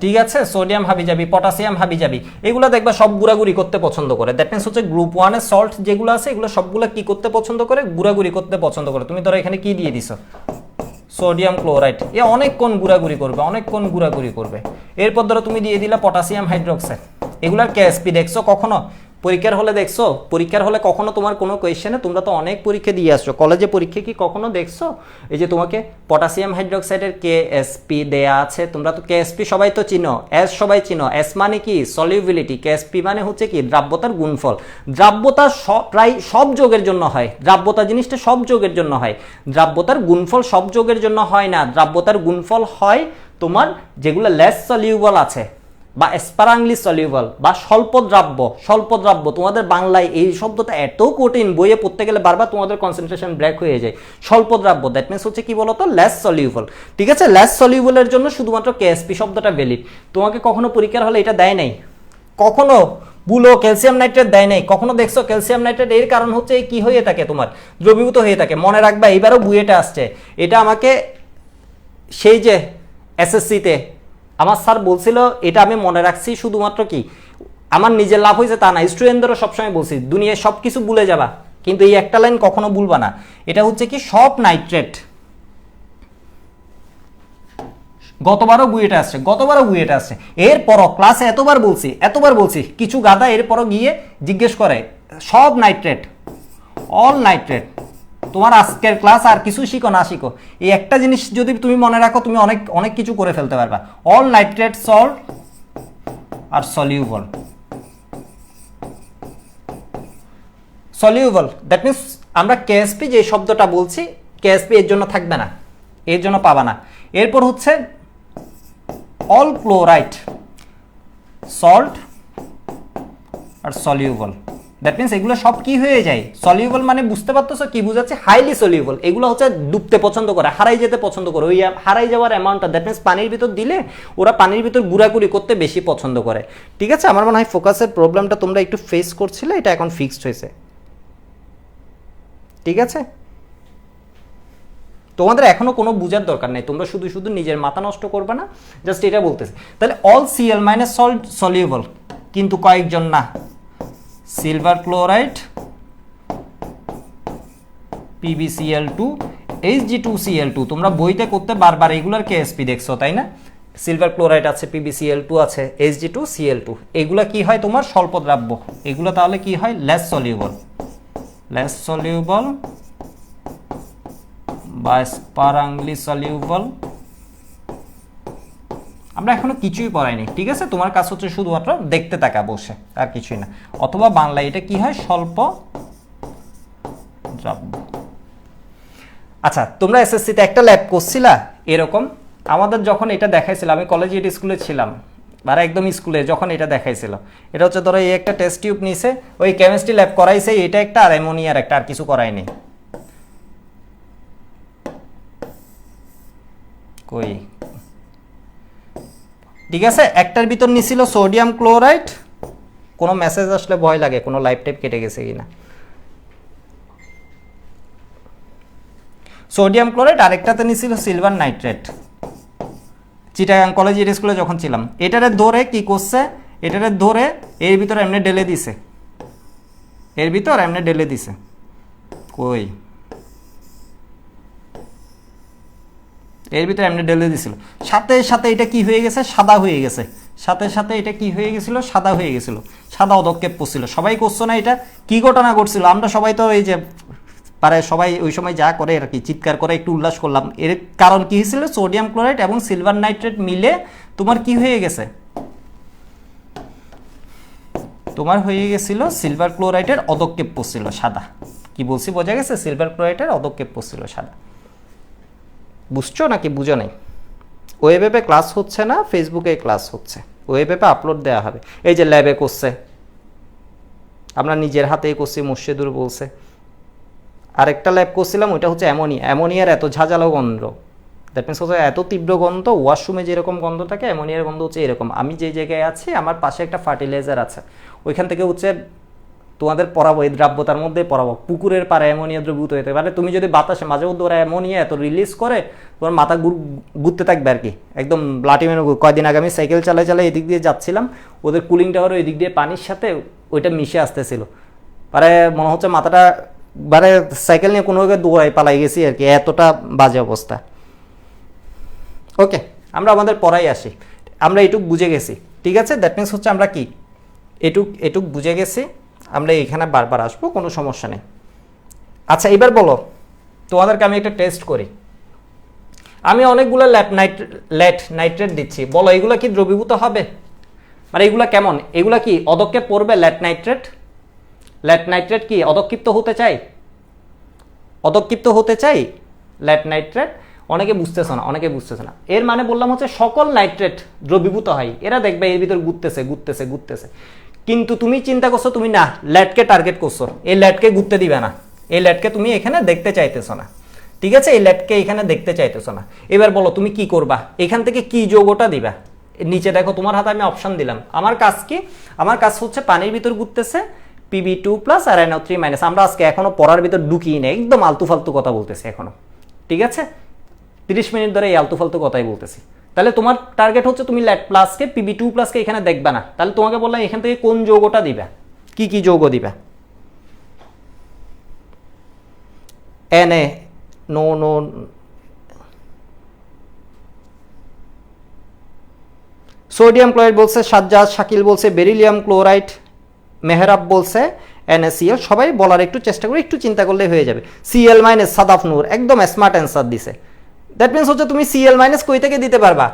ঠিক আছে, সোডিয়াম হাবিজাবি, পটাশিয়াম হাবিজাবি, এগুলো দেখবা সব গুড়াগুড়ি করতে পছন্দ করে। দ্যাট মিনস হচ্ছে গ্রুপ 1 এর সল্ট যেগুলো আছে এগুলো সবগুলো কি করতে পছন্দ করে? গুড়াগুড়ি করতে পছন্দ করে। তুমি ধরো এখানে কি দিয়ে দিছো, সোডিয়াম ক্লোরাইড, এ অনেকক্ষণ গুড়াগুড়ি করবে, অনেকক্ষণ গুড়াগুড়ি করবে। এরপর ধরো তুমি দিয়ে দিলা পটাশিয়াম হাইড্রোক্সাইড, এগুলার কেএসপি দেখছো কখনো? পরীক্ষার হলে দেখছো? পরীক্ষার হলে কখনো তোমার কোনো কোয়েশ্চেনে, তোমরা তো অনেক পরীক্ষা দিয়ে আসছো, কলেজে পরীক্ষা কি কখনো দেখছো এই যে তোমাকে পটাশিয়াম হাইড্রোক্সাইডের কেএসপি দেয়া আছে? তোমরা তো কেএসপি সবাই তো চিনো, এস সবাই চিনো। এস মানে কি? সলিউবিলিটি। কেএসপি মানে হচ্ছে কি? দ্রাব্যতার গুণফল। দ্রাব্যতা প্রায় সব যোগের জন্য হয়, দ্রাব্যতা জিনিসটা সব যোগের জন্য হয়। দ্রাব্যতার গুণফল সব যোগের জন্য হয় না, দ্রাব্যতার গুণফল হয় তোমার যেগুলো লেস সলিউবল আছে বা স্পারাংলি সলিউবল বা স্বল্পদ্রাব্য। স্বল্পদ্রাব্য তোমাদের বাংলায় এই শব্দটা এত কঠিন, বইয়ে পড়তে গেলে বারবার তোমাদের কনসেন্ট্রেশন ব্রেক হয়ে যায়। স্বল্পদ্রাব্য দ্যাট মিনস হচ্ছে কি বলতো? Less soluble. ঠিক আছে, লেস সলিউবলের জন্য শুধুমাত্র কেএসপি শব্দটা ভ্যালিড। তোমাকে কখনো পরীক্ষার হলে এটা দেয় নাই, কখনো বুলো ক্যালসিয়াম নাইট্রেট দেয় নাই, কখনো দেখছো ক্যালসিয়াম নাইট্রেট? এর কারণ হচ্ছে কি হয়ে থাকে, তোমার দ্রবীভূত হয়ে থাকে। মনে রাখবা, এইবারও বুয়েটা আসছে, এটা আমাকে সেই যে এসএসসিতে আমার স্যার বলছিল, এটা আমি মনে রাখছি শুধুমাত্র কি আমার নিজের লাভ হয়েছে তা না, স্টুডেন্টদেরও সবসময় বলছি দুনিয়ায় সব কিছু ভুলে যাবা, কিন্তু এই একটা লাইন কখনো ভুলবা না। এটা হচ্ছে কি সব নাইট্রেট, গতবারও বুয়েটা আসছে, গতবারও বুয়েটা আসছে। এরপরও ক্লাসে এতবার বলছি, কিছু গাদা এরপরও গিয়ে জিজ্ঞেস করে সব নাইট্রেট, অল নাইট্রেট। তোমার আজকের ক্লাস আর কিছু শিখো না শিখো, এই একটা জিনিস যদি তুমি মনে রাখো, তুমি অনেক অনেক কিছু করে ফেলতে পারবা। All nitrate salt are soluble. Soluble that means আমরা কেএসপি যে শব্দটা বলছি, কেএসপি এর জন্য থাকবে না, এর জন্য পাবা না। এরপর হচ্ছে all chloride salt are soluble. That means এগুলো সব কি হয়ে যায়? সলিউবল মানে বুঝতে পারতেছো কি বুঝাচ্ছে? Highly soluble. এগুলো হচ্ছে ডুবতে পছন্দ করে, হারাই যেতে পছন্দ করে। ওই হারাই যাওয়ার অ্যামাউন্টটা দ্যাট মিনস পানির ভিতর দিলে ওরা পানির ভিতর গুড়াগুড়ি করতে বেশি পছন্দ করে। ঠিক আছে, আমার মনে হয় ফোকাসের প্রবলেমটা তোমরা একটু ফেস করছিলে, এটা এখন ফিক্সড হয়েছে। ঠিক আছে, তোমাদের এখনো কোনো বুঝার দরকার নেই, তোমরা শুধু শুধু নিজের মাথা নষ্ট করবে না, জাস্ট এটা বলতেছে। তাহলে all Cl minus salt soluble, কিন্তু কয়েকজন না, সিলভার ক্লোরাইড, PbCl2, Hg2Cl2। তোমরা বইতে করতে বারবার এগুলার কেএসপি দেখছো তাই না? সিলভার ক্লোরাইড আছে, PbCl2 আছে, Hg2Cl2, এগুলা কি হয় তোমার? স্বল্পদ্রাব্য। এগুলো তাহলে কি হয়? লেস সলিউবল, লেস সলিউবল বা স্পারাংলি সলিউবল। আমরা এখনো কিছুই পড়াইনি, ঠিক আছে? তোমার কাজ হচ্ছে শুধুমাত্র দেখতে থাকা বসে, আর কিছুই না। অথবা বাংলায় এটা কি হয়? স্বল্প দ্রাব্য। আচ্ছা, তোমরা এসএসসিতে একটা ল্যাব করছিলা এরকম, আমাদের যখন এটা দেখাইছিল, আমি কলেজিয়েট স্কুলে ছিলাম, আর একদম স্কুলে যখন এটা দেখাইছিল, এটা হচ্ছে ধরো এই একটা টেস্ট টিউব নিছে, ওই কেমিস্ট্রি ল্যাব করাইছে, এটা একটা আর অ্যামোনিয়ার একটা, আর কিছু করায়নি। কই, ঠিক আছে, একটার ভিতর নিছিল সোডিয়াম ক্লোরাইড, কোনো মেসেজ আসলে ভয় লাগে কোনো লাইভ টাইপ কেটে গেছে কিনা। সোডিয়াম ক্লোরাইড, আরেকটাতে নিছিল সিলভার নাইট্রেট, চিটাগাং কলেজিয়েট স্কুলে যখন ছিলাম। এটারে ধরে কি করছে? এটারে ধরে এর ভিতরে এমনি ঢেলে দিছে, এর ভিতর এমনি ঢেলে দিছে। কই, এর ভিতরে এমনি ঢেলে দিছিল, সাথে সাথে এটা কি হয়ে গেছে? সাদা হয়ে গেছে। সাথে সাথে এটা কি হয়ে গেছিল? সাদা হয়ে গেছিল, সাদা অদক্ষেপ পড়ছিল। সবাই করছো না এটা? কি ঘটনা ঘটছিল? আমরা সবাই তো এই যে পারে সবাই ওই সময় যা করে আর কি, চিৎকার করে একটু উল্লাস করলাম। এর কারণ কি হয়েছিল, সোডিয়াম ক্লোরাইড এবং সিলভার নাইট্রেট মিলে তোমার কি হয়ে গেছে, তোমার হয়ে গেছিল সিলভার ক্লোরাইডের অদক্ষেপ পড়ছিল সাদা। কি বলছি বোঝা গেছে, সিলভার ক্লোরাইডের অদক্ষেপ পড়ছিল সাদা। বুঝছো নাকি বুঝো নাই? ওয়েবে ক্লাস হচ্ছে না, ফেসবুকে ক্লাস হচ্ছে, ওয়েবে আপলোড দেওয়া হবে। এই যে ল্যাবে করছে, আমরা নিজের হাতেই করছি, মুর্শিদুর বলছে। আরেকটা ল্যাব করছিলাম, ওইটা হচ্ছে অ্যামোনিয়া। অ্যামোনিয়ার এত ঝাঁঝালো গন্ধ, দ্যাট মিনস হচ্ছে এত তীব্র গন্ধ, ওয়াশরুমে যেরকম গন্ধ থাকে অ্যামোনিয়ার গন্ধ হচ্ছে এরকম। আমি যে জায়গায় আছি আমার পাশে একটা ফার্টিলাইজার আছে, ওইখান থেকে হচ্ছে তোমাদের পড়াবো, এই দ্রাব্যতার মধ্যে পড়াবো। পুকুরের পাড়ে অ্যামোনিয়া দ্রবীভূত হতে পারে, তুমি যদি বাতাসে মাঝে মধ্যে ওরা অ্যামোনিয়া এত রিলিজ করে তোমার মাথা ঘুরতে থাকবে আর কি, একদম ব্লাটি মেনু। কয়দিন আগে আমি সাইকেল চালাই চালাই এদিক দিয়ে যাচ্ছিলাম, ওদের কুলিং টাওয়ারও এদিক দিয়ে পানির সাথে ওইটা মিশে আসতেছিল, মানে মনে হচ্ছে মাথাটা মানে সাইকেল নিয়ে কোনো দৌড়াই পালাই গেছি আর কি, এতটা বাজে অবস্থা। ওকে, আমরা আমাদের পড়াই আসি। আমরা এটুক বুঝে গেছি, ঠিক আছে? দ্যাট মিনস হচ্ছে আমরা কি এটুক বুঝে গেছি, আমরা এখানে বারবার আসবো, কোনো সমস্যা নেই। আচ্ছা এবার বলো, তোমাদেরকে আমি একটা টেস্ট করি। আমি অনেকগুলো ল্যাট নাইট্রেট দিচ্ছি, বলো এগুলো কি দ্রবীভূত হবে? মানে এগুলো কেমন, এগুলো কি অদক্ষেপ পড়বে? ল্যাট নাইট্রেট কি অদক্ষিপ্ত হতে চাই? অদক্ষিপ্ত হতে চাই ল্যাট নাইট্রেট? অনেকে বুঝতেছে না। এর মানে বললাম হচ্ছে সকল নাইট্রেট দ্রবীভূত হয়, এরা দেখবে এর ভিতর ঘুরতেছে। কিন্তু তুমি চিন্তা করছো, তুমি না ল্যাটকে টার্গেট করছো, এই ল্যাটকে ঘুরতে দিবে না, এই ল্যাটকে তুমি এখানে দেখতে চাইতেছো না, ঠিক আছে? এই ল্যাটকে এখানে দেখতে চাইতেছো না। এবার বলো তুমি কি করবা, এখান থেকে কি যৌগটা দিবা? নিচে দেখো তোমার হাতে আমি অপশন দিলাম। আমার কাজ কি? আমার কাজ হচ্ছে পানির ভিতর ঘুরতেছে Pb2+ আর NO3-। আমরা আজকে এখনো পড়ার ভিতর ঢুকিয়ে নেই, একদম আলতু ফালতু কথা বলতেছি এখনো, ঠিক আছে? 30 মিনিট ধরে এই আলতু ফালতু কথাই বলতেছি। তাহলে তোমার টার্গেট হচ্ছে তুমি ল্যাট প্লাসকে Pb2+ এখানে দেখবে না। তাহলে তোমাকে বললাম এখান থেকে কোন যৌগটা দিবা, কি যৌগ দিবা? নো সোডিয়াম ক্লোরাইড বলছে সাজ্জাদ, শাকিল বলছে বেরিলিয়াম ক্লোরাইড, মেহরাব বলছে NaCl। সবাই বলার একটু চেষ্টা করে, একটু চিন্তা করলে হয়ে যাবে। Cl- সাদাফ নূর একদম স্মার্ট অ্যান্সার দিছে। দ্যাট মিনস হচ্ছে তুমি Cl- কই থেকে দিতে পারবা?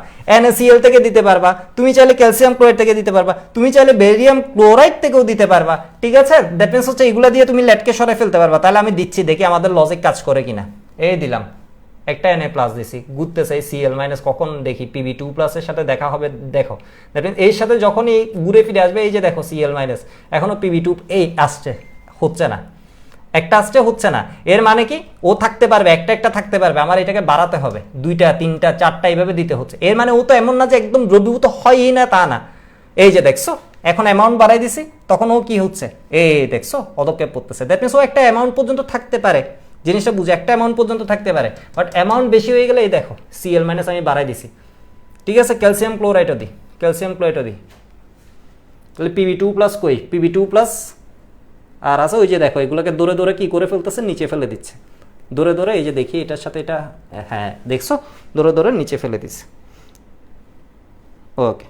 NaCl থেকে দিতে পারবা, তুমি চাইলে ক্যালসিয়াম ক্লোরাইড থেকে দিতে পারবা, তুমি চাইলে বেরিয়াম ক্লোরাইড থেকেও দিতে পারবা, ঠিক আছে? দ্যাট মিনস হচ্ছে এগুলো দিয়ে তুমি ল্যাটকে সরাই ফেলতে পারবা। তাহলে আমি দিচ্ছি, দেখি আমাদের লজিক কাজ করে কিনা। এই দিলাম, একটা Na+ দিছি, ঘুরতেছে Cl- কখন দেখি Pb2+ এর সাথে দেখা হবে, দেখো দ্যাট মিনস এর সাথে যখনই ঘুরে ফিরে আসবে, এই যে দেখো Cl- এখনো Pb2 এই আসছে, হচ্ছে না, একটা আসছে, হচ্ছে না। এর মানে কি ও থাকতে পারবে, একটা থাকতে পারবে, আমার এটাকে বাড়াতে হবে, 2টা 3টা 4টা এইভাবে দিতে হচ্ছে। এর মানে ও তো এমন না যে একদম দ্রবীভূত হয়ই না, তা না। এই যে দেখছো এখন অ্যামাউন্ট বাড়াই দিছি, তখন ও কি হচ্ছে, এই দেখছো অদক্ষেপ পড়তেছে। দ্যাট মিনস ও একটা অ্যামাউন্ট পর্যন্ত থাকতে পারে, জিনিসটা বুঝে, একটা অ্যামাউন্ট পর্যন্ত থাকতে পারে। বাট অ্যামাউন্ট বেশি হয়ে গেলে এই দেখো Cl- আমি বাড়াই দিছি, ঠিক আছে? ক্যালসিয়াম ক্লোরাইডও দিই, তাহলে Pb2+ কই, Pb2+ আর আছে ওই যে দেখো, এগুলোকে দৌড়ে কি করে ফেলতেছে, নিচে ফেলে দিচ্ছে দৌড়ে। এই যে দেখি এটার সাথে এটা, হ্যাঁ দেখছো, দৌড়ে নিচে ফেলে দিচ্ছে। ওকে,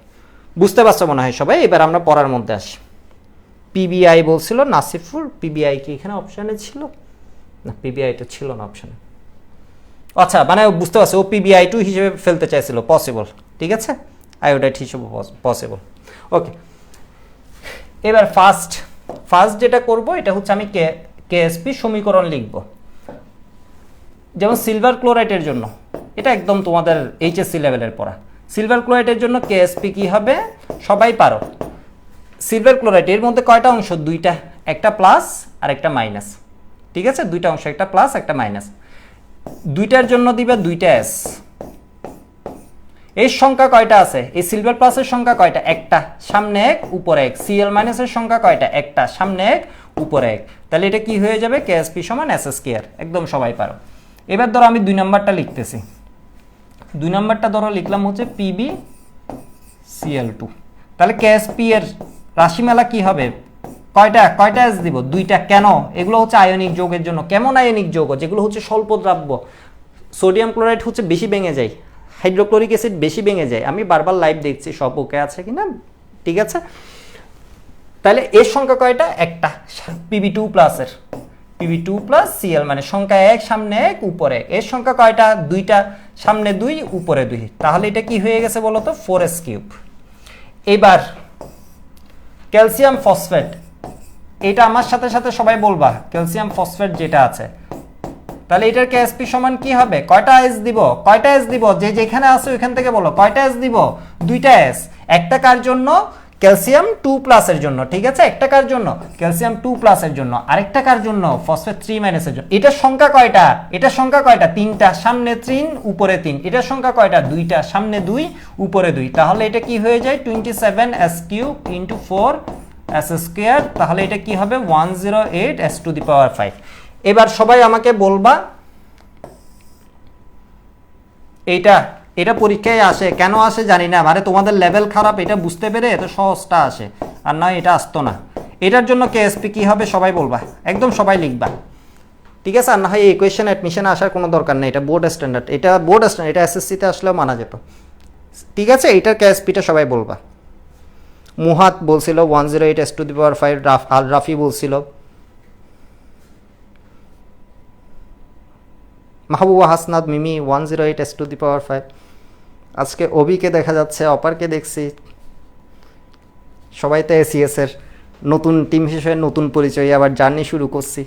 বুঝতে পারছো মনে হয় সবাই। এবার আমরা পড়ার মধ্যে আসি। PBI বলছিল নাসিফুর, PBI কি এখানে অপশানে ছিল না? PBI-টা ছিল না অপশানে। আচ্ছা, মানে বুঝতে পারছো, ও PBI2 হিসেবে ফেলতে চাইছিল, পসিবল, ঠিক আছে? আয়োডাইড হিসেবে পসিবল। ওকে, এবার ফার্স্ট যেটা করব, এটা হচ্ছে আমি KSP সমীকরণ লিখব। যেমন সিলভার ক্লোরাইডের জন্য, এটা একদম তোমাদের HSC লেভেলের পড়া। সিলভার ক্লোরাইডের জন্য KSP কি হবে, সবাই পারো। সিলভার ক্লোরাইড এর মধ্যে কয়টা অংশ? 2টা, একটা প্লাস আর একটা মাইনাস, ঠিক আছে? 2টা অংশ, একটা প্লাস একটা মাইনাস। 2টার জন্য দিবে 2টা S। এর সংখ্যা কয়টা আছে? এই সিলভার প্লাসের সংখ্যা কয়টা? একটা, সামনে 1 উপরে 1। Cl- এর সংখ্যা কয়টা? একটা, সামনে 1 উপরে 1। তাহলে এটা কি হয়ে যাবে? KSP = SS²। একদম সবাই পারো। এবার ধরো আমি 2 নাম্বারটা লিখতেছি। 2 নাম্বারটা ধরো লিখলাম হচ্ছে PbCl2। তাহলে KSP এর রাশিমালা কি হবে? কয়টা S দিব? 2টা। কেন? এগুলো হচ্ছে আয়নিক যৌগের জন্য। কেমন আয়নিক যৌগ? যেগুলো হচ্ছে স্বল্প দ্রাব্য। সোডিয়াম ক্লোরাইড হচ্ছে বেশি ভেঙে যায়, হাইড্রোক্লোরিক অ্যাসিড বেশি ভেঙে যায়। আমি বারবার লাইভ দেখছি, সব ওকে আছে কিনা, ঠিক আছে? তাহলে এর সংখ্যা কয়টা? একটা, Pb2+ এর। Pb2 প্লাস Cl মানে সংখ্যা 1 সামনে 1 উপরে এর সংখ্যা কয়টা দুইটা সামনে 2 উপরে 2 তাহলে এটা কি হয়ে গেছে বলো তো 4s3 এবার ক্যালসিয়াম ফসফেট এটা আমার সাথে সাথে সবাই বলবা ক্যালসিয়াম ফসফেট যেটা আছে তাহলে এটার KSP সমান কি হবে কয়টা s দিব যে যেখানে আছে ওখান থেকে বলো কয়টা s দিব দুইটা s একটা কার জন্য ক্যালসিয়াম 2+ এর জন্য ঠিক আছে একটা কার জন্য ক্যালসিয়াম 2+ এর জন্য আরেকটা কার জন্য ফসফেট 3- এর জন্য এটার সংখ্যা কয়টা তিনটা সামনে 3 উপরে 3 এটার সংখ্যা কয়টা দুইটা সামনে 2 উপরে 2 তাহলে এটা কি হয়ে যায় 27s³ * 4s², তাহলে এটা কি হবে 108s⁵ এবার সবাই আমাকে বলবা এটা পরীক্ষায় আসে কেন আসে জানি না মানে তোমাদের লেভেল খারাপ এটা বুঝতে পেরে এত সহজটা আসে আর না এটা আসতো না এটার জন্য KSP কি হবে সবাই বলবা একদম সবাই লিখবা ঠিক আছে আর না হয় এই ইকুয়েশন অ্যাডমিশনে আসার কোনো দরকার নেই এটা বোর্ড স্ট্যান্ডার্ড এটা SSC তে আসলেও মানা যেত ঠিক আছে এটার KSP টা সবাই বলবা মুহাত বলছিল 108s⁵ আল রাফি বলছিল মাহবুবা হাসনাত মিমি 108s⁵ আজকে অবিকে দেখা যাচ্ছে অপারকে দেখছি সবাই তো SES এর নতুন টিম হিসেবে নতুন পরিচয় আবার জার্নি শুরু করছি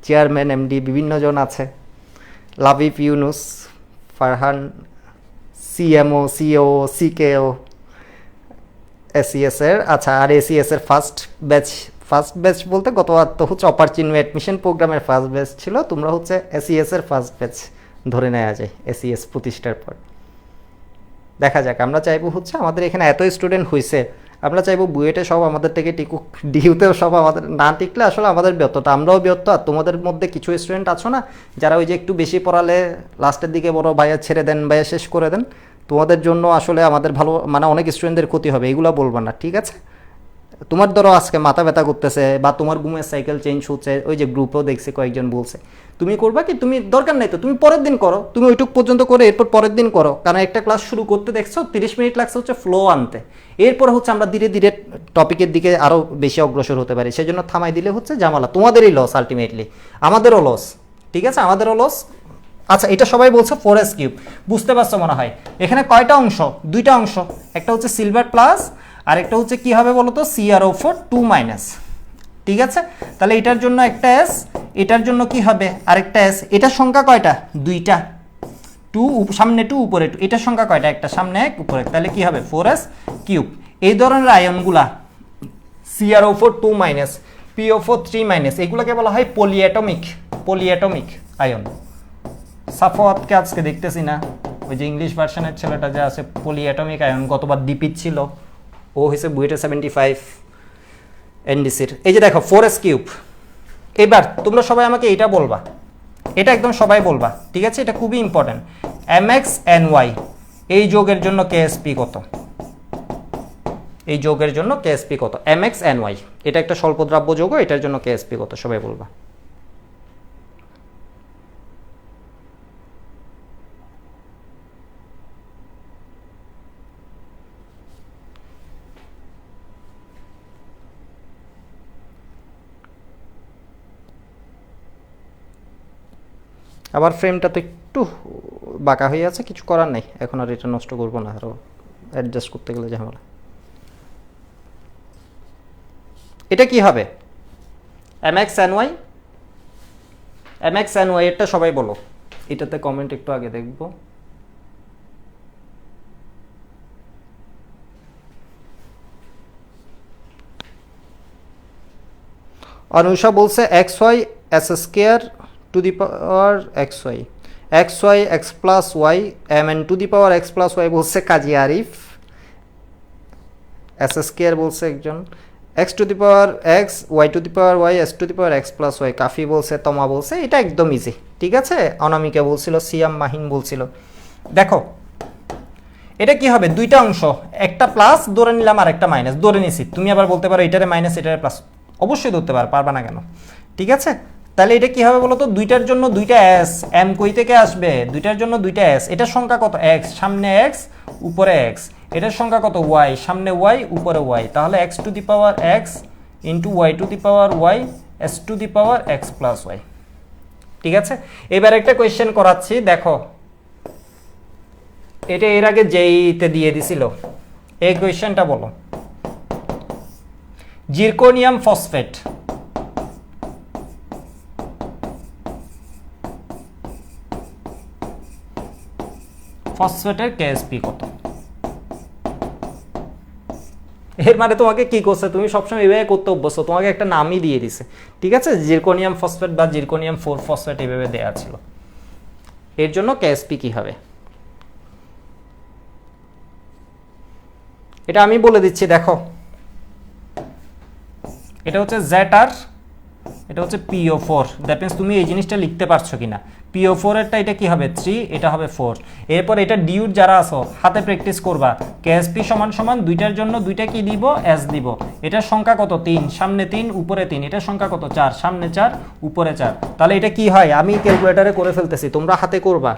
চেয়ারম্যান MD বিভিন্ন জন আছে লাভিফ Yunus Farhan CMO CEO CKO SES এর আচ্ছা আর SES এর ফার্স্ট ব্যাচ বলতে গতবার তো হচ্ছে অপরচুনিটি অ্যাডমিশন প্রোগ্রামের ফার্স্ট ব্যাচ ছিল তোমরা হচ্ছে SES এর ফার্স্ট ব্যাচ ধরে নেওয়া যায় SES প্রতিষ্ঠার পর দেখা যাক আমরা চাইবো হচ্ছে আমাদের এখানে এত স্টুডেন্ট হয়েছে আমরা চাইবো বুয়েটে সব আমাদের থেকে টিকুক ডিউতেও সব আমাদের না টিকলে আসলে আমাদের ব্যর্থতা আমরাও ব্যর্থ আর তোমাদের মধ্যে কিছু স্টুডেন্ট আছো না যারা ওই যে একটু বেশি পড়ালে লাস্টের দিকে বড় ভাইয়া ছেড়ে দেন ভাইয়া শেষ করে দেন তোমাদের জন্য আসলে আমাদের ভালো মানে অনেক স্টুডেন্টদের ক্ষতি হবে এগুলো বলবা না ঠিক আছে তোমার ধরো আজকে মাথা ব্যথা করতেছে বা তোমার ঘুমের সাইকেল চেঞ্জ হচ্ছে ওই যে গ্রুপেও দেখছি কয়েকজন বলছে তুমি করবা কি তুমি দরকার নাই তো তুমি পরের দিন করো তুমি ওইটুক পর্যন্ত করে এরপর পরের দিন করো কারণ একটা ক্লাস শুরু করতে দেখছো 30 মিনিট লাগছে হচ্ছে ফ্লো আনতে এরপর হচ্ছে আমরা ধীরে ধীরে টপিকের দিকে আরও বেশি অগ্রসর হতে পারি সেই জন্য থামাই দিলে হচ্ছে জামালা তোমাদেরই লস আলটিমেটলি আমাদেরও লস ঠিক আছে আমাদেরও লস আচ্ছা এটা সবাই বলছো 4s³ বুঝতে পারছো মনে হয় এখানে কয়টা অংশ দুইটা অংশ একটা হচ্ছে সিলভার প্লাস আর একটা হচ্ছে কি হবে বলো তো CrO4 2-, ঠিক আছে তাহলে এটার জন্য একটা s এটার জন্য কি হবে আরেকটা s এটার সংখ্যা কয়টা দুইটা 2 সামনে 2 উপরে 2 এটার সংখ্যা কয়টা একটা সামনে 1 উপরে তাহলে কি হবে 4s³ এই ধরনের আয়নগুলা CrO4 2-, PO4 3-, এগুলোকে বলা হয় পলিঅ্যাটমিক আয়ন সাফওয়াতকে আজকে দেখতেছি না ওই যে ইংলিশ ভার্সনের ছেলেটা যে আছে পলিঅ্যাটমিক আয়ন গতবার ডিপিট ছিল ও হয়েছে বুয়েটে 75 এনডিসির এই যে দেখো 4s³। এবার তোমরা সবাই আমাকে এটা বলবা এটা একদম সবাই বলবা ঠিক আছে এটা খুবই ইম্পর্টেন্ট MXNY এই যোগের জন্য KSP কত এই যোগের জন্য KSP কত MXNY এটা একটা স্বল্পদ্রাব্য যৌগ এটার জন্য KSP কত সবাই বলবা আবার ফ্রেমটা তো একটু বাঁকা হয়ে আছে কিছু করার নেই এখন আর এটা নষ্ট করবো না আরও অ্যাডজাস্ট করতে গেলে ঝামেলা এটা কি হবে MXNY এটা সবাই বলো এটাতে কমেন্ট একটু আগে দেখবো অনুষা বলছে XY S² to the power XY x plus y mn to the power x plus y বলছে কাজী আরিফ S² বলছে একজন x to the power x y to the power y s to the power x plus y কাফি বলছে তমা বলছে এটা একদম easy ঠিক আছে অনামিকা বলছিল সিয়াম মাহিন বলছিল দেখো এটা কি হবে দুইটা অংশ একটা প্লাস ধরে নিলাম আর একটা মাইনাস ধরে নিছি তুমি আবার বলতে পারো এটারে মাইনাস এটারে প্লাস অবশ্যই ধরতে পারবা না কেন ঠিক আছে তাহলে এটা কি হবে বলো তো দুইটার জন্য দুইটা s m কই থেকে আসবে দুইটার জন্য দুইটা s এটার সংখ্যা কত x সামনে x উপরে x এটার সংখ্যা কত y সামনে y উপরে y তাহলে x to the power x into y to the power y S to the power X plus Y. ঠিক আছে, এবার একটা কোয়েশ্চেন করাচ্ছি, দেখো এটা এর আগে যেইতে দিয়ে দিছিল, এই কোয়েশ্চেনটা বলো। জিরকোনিয়াম ফসফেট ফসফেটের কেএসপি কত? এর মানে তোমাকে কি করছে, তুমি সবসময় এইভাবে করতে অভ্যস্ত, তোমাকে একটা নামই দিয়ে দিছে। ঠিক আছে, জিরকোনিয়াম ফসফেট বা জিরকোনিয়াম 4 ফসফেট এইভাবে দেওয়া ছিল, এর জন্য কেএসপি কি হবে এটা আমি বলে দিচ্ছি। দেখো এটা হচ্ছে ZR, এটা হচ্ছে PO4, দ্যাট মিন্স তুমি এই জিনিসটা লিখতে পারছো কিনা। PO4 এরটা এটা কি হবে 3, এটা হবে 4। এরপর এটা ডিউট যারা আছো হাতে প্র্যাকটিস করবা, কেএসপি সমান সমান দুইটার জন্য দুইটা কি দিব, এস দিব। এটার সংখ্যা কত 3, সামনে 3 উপরে 3, এটার সংখ্যা কত 4, সামনে 4 উপরে 4। তাহলে এটা কি হয়, আমি ক্যালকুলেটরে করে ফেলতেছি, তোমরা হাতে করবা।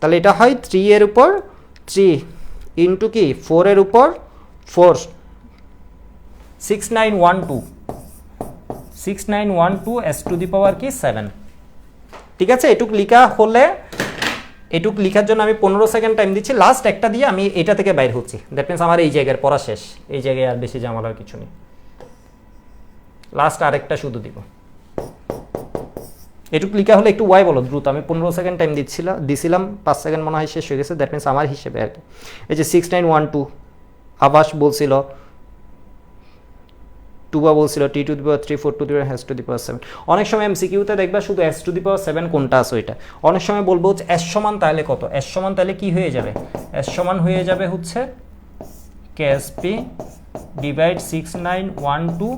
তাহলে এটা হয় 3 এর উপর 3 ইন্টু কি 4 এর উপর 4, 6912 এস টু দি পাওয়ার কি 7। ঠিক আছে, এটুক লিখা হলে, এটুক লিখার জন্য আমি 15 সেকেন্ড টাইম দিচ্ছি, লাস্ট একটা দিয়ে আমি এটা থেকে বাইর হচ্ছি। দ্যাট মিনস আমার এই জায়গার পড়া শেষ, এই জায়গায় আর বেশি ঝামেলার কিছু নেই, লাস্ট আরেকটা শুধু দিব। এটুক লিখা হলে একটু ওয়াই বলো দ্রুত, আমি 15 সেকেন্ড টাইম দিছিলাম, 5 সেকেন্ড মনে হয় শেষ হয়ে গেছে। দ্যাট মিনস আমার হিসেবে আর কি। এই যে 6912 আবাস বলছিল, টুবা বলছিল T to the power 3 4 to the power S to the power 7। অনেক সময় এমসিকিউতে দেখবা শুধু এস টু দি পাওয়ার 7 কোনটা আছে ওইটা। অনেক সময় বলবো হচ্ছে এস সমান তাহলে কত, এস সমান তাহলে কি হয়ে যাবে, এস সমান হয়ে যাবে হচ্ছে KSP divide 6912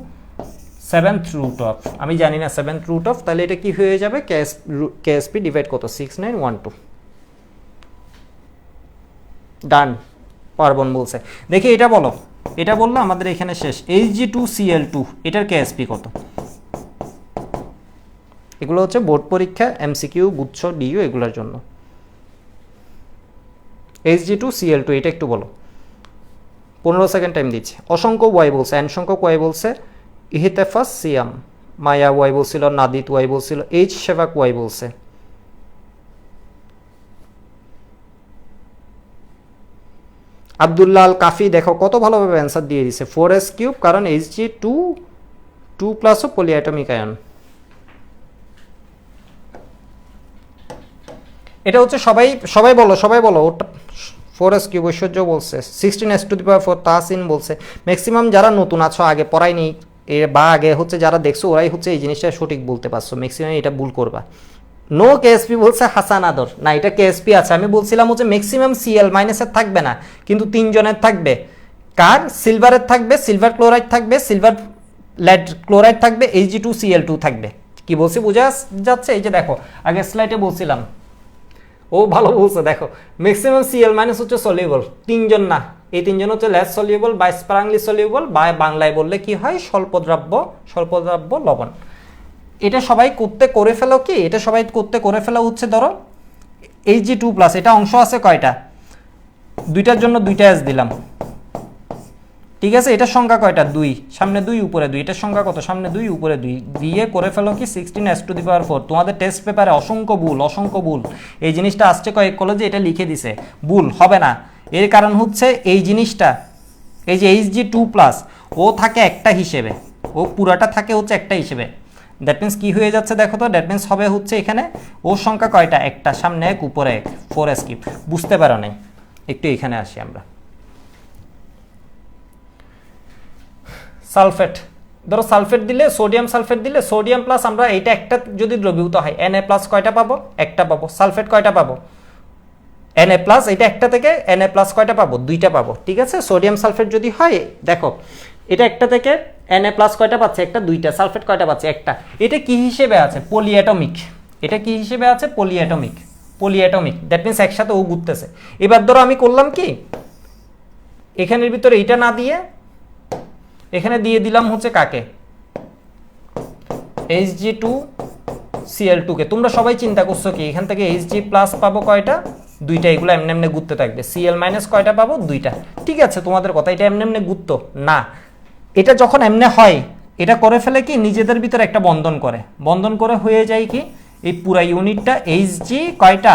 7th root of, আমি জানি না 7th রুট অফ, তাহলে এটা কি হয়ে যাবে কেএসপি ডিভাইড কত 6912। ডান, পার্বন বলছে। দেখি এটা বলো, এটা বললো আমাদের এখানে শেষ। Hg2Cl2 এটার কেএসপি কত? এগুলো হচ্ছে বোর্ড পরীক্ষা এমসিকিউ গুচ্ছ ডিইউ এগুলোর জন্য। Hg2Cl2 এটা একটু বলো, 15 সেকেন্ড টাইম দিচ্ছি। অসংখ্য ওয়াই বলছে, এন সংখ্যক ওয়াই বলছে, ইহিতেফাস সিয়াম, মায়া ওয়াই বলছিল, নাদিত ওয়াই বলছিল, এইচ শেফাক ওয়াই বলছে। আব্দুল্লাহ আল কাফি দেখো কত ভালোভাবে অ্যান্সার দিয়ে দিছে, 4s3, কারণ Hg2 2+ পলিঅ্যাটমিক আয়ন। এটা হচ্ছে সবাই বলো ওটা 4s3। ঐশ্বর্য বলছে 16s টু দি পাওয়ার 4, তাহসিন বলছে। ম্যাক্সিমাম যারা নতুন আছো, আগে পড়ায়নি বা আগে হচ্ছে যারা দেখছো, ওরাই হচ্ছে এই জিনিসটা সঠিক বলতে পারছো, ম্যাক্সিমাম এটা ভুল করবা। নো কেএসপি বলছে হাসান আদর, না এটা কেএসপি আছে। আমি বলছিলাম হচ্ছে ম্যাক্সিমাম সিএল মাইনাসের থাকবে না, কিন্তু 3 জনের থাকবে। কার? সিলভারের থাকবে, সিলভার ক্লোরাইড থাকবে, সিলভার লেড ক্লোরাইড থাকবে, Hg2Cl2 থাকবে। কি বলছি বোঝা যাচ্ছে? এই যে দেখো আগে স্লাইডে বলছিলাম, ও ভালো বলছে। দেখো ম্যাক্সিমাম সিএল মাইনাস হচ্ছে সলিউবল, 3 জন না, এই 3 জন হচ্ছে লেস সলিউবল বা স্পারাংলি সলিউবল, বা বাংলায় বললে কি হয় স্বল্পদ্রাব্য লবণ। এটা সবাই করে ফেলো কি, এটা সবাই করে ফেলো হচ্ছে ধরো Hg2+, এটা অংশ আছে কয়টা, দুইটার জন্য 2টা এস দিলাম। ঠিক আছে, এটার সংখ্যা কয়টা 2, সামনে 2 উপরে 2, এটার সংখ্যা কত, সামনে 2 উপরে 2 দিয়ে করে ফেলো কি 16s টু দি পাওয়ার 4। তোমাদের টেস্ট পেপারে অসংখ্য ভুল এই জিনিসটা আসছে কয়েক কলেজে, এটা লিখে দিছে, ভুল হবে না। এর কারণ হচ্ছে এই জিনিসটা, এই যে Hg2+, ও থাকে একটা হিসেবে, ও পুরাটা থাকে হচ্ছে একটা হিসেবে। দ্যাট মিন্স কি হয়ে যাচ্ছে দেখো তো, দ্যাট মিন্স হবে হচ্ছে এখানে ওর সংখ্যা কয়টা, একটা, সামনে 1 উপরে 1, 4s3। বুঝতে পারো নাই, একটু এখানে আসি আমরা। সালফেট, ধরো সালফেট দিলে, সোডিয়াম সালফেট দিলে, সোডিয়াম প্লাস আমরা এইটা একটা যদি দ্রবীভূত হয় Na+ কয়টা পাবো, একটা পাবো। সালফেট কয়টা পাবো, Na+, এটা একটা থেকে Na+ কয়টা পাবো, 2টা পাবো। ঠিক আছে, সোডিয়াম সালফেট যদি হয়, দেখো এটা একটা থেকে Na+ কয়টা পাচ্ছে, একটা, 2টা। সালফেট কয়টা পাচ্ছে, একটা। এটা কি হিসেবে আছে, পলিঅ্যাটমিক। এটা কি হিসেবে আছে, পলিঅ্যাটমিক। দ্যাট মিন্স একসাথে ও ঘুরতেছে। এবার ধরো আমি করলাম কি, এখানের ভিতরে এইটা না দিয়ে এখানে দিয়ে দিলাম হচ্ছে কাকে, Hg2Cl2 কে। তোমরা সবাই চিন্তা করছো কি, এখান থেকে Hg+ পাবো কয়টা, 2টা। এগুলো এমনি ঘুরতে থাকবে। Cl- কয়টা পাবো, 2টা। ঠিক আছে, তোমাদের কথা, এটা এমনি ঘুরতো না। এটা যখন এমনি হয়, এটা করে ফেলে কি নিজেদের ভিতরে একটা বন্ধন করে হয়ে যায় কি এই পুরা ইউনিটটা Hg কয়টা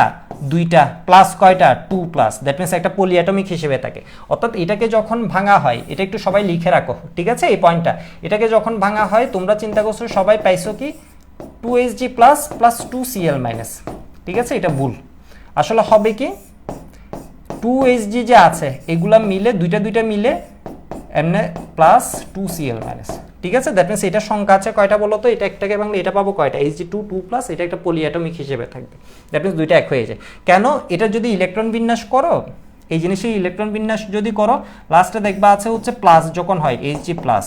দুইটা প্লাস কয়টা 2 প্লাস, দ্যাট মিনস একটা পলিঅ্যাটমিক হিসেবে থাকে। অর্থাৎ এটাকে যখন ভাঙা হয়, এটা একটু সবাই লিখে রাখো, ঠিক আছে এই পয়েন্টটা, এটাকে যখন ভাঙা হয় তোমরা চিন্তা করছো সবাই পাইছো কি 2Hg plus plus 2Cl minus, ঠিক আছে এটা ভুল। আসলে হবে কি 2Hg যে আছে এগুলা মিলে দুইটা মিলে এমনে প্লাস 2Cl মাইনাস, ঠিক আছে। দ্যাট মিনস এটা সংখ্যা আছে কয়টা বলো তো, এটা একটাকে ভাঙলে এটা পাবো কয়টা Hg2 2 প্লাস, এটা একটা পলিঅ্যাটমিক হিসেবে থাকবে। দ্যাট মিনস দুইটা এক হয়ে যায়। কেন এটা যদি ইলেকট্রন বিন্যাস করো, এই জিনিসের ইলেকট্রন বিন্যাস যদি করো লাস্টে দেখবা আছে হচ্ছে প্লাস যখন হয় Hg প্লাস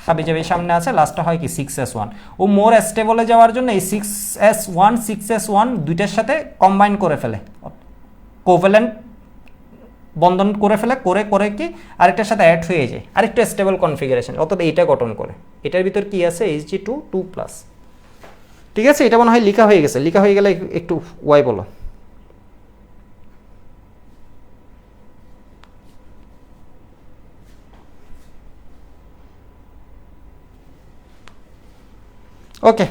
হাবি যাবে সামনে আছে, লাস্টে হয় কি 6s1, ও মোর স্টেবলে যাওয়ার জন্য এই 6s1 6s1 দুইটার সাথে কম্বাইন করে ফেলে, কোভ্যালেন্ট বন্ধন করে ফেলে, করে কি আরেকটার সাথে অ্যাড হয়ে যায়, আরেকটা স্টেবল কনফিগারেশন, অর্থাৎ এইটা গঠন করে। এটার ভিতর কি আছে Hg2 2 প্লাস, ঠিক আছে। এটা মনে হয় লেখা হয়ে গেছে, লেখা হয়ে গেলে একটু ওয়াই বলো। ওকে।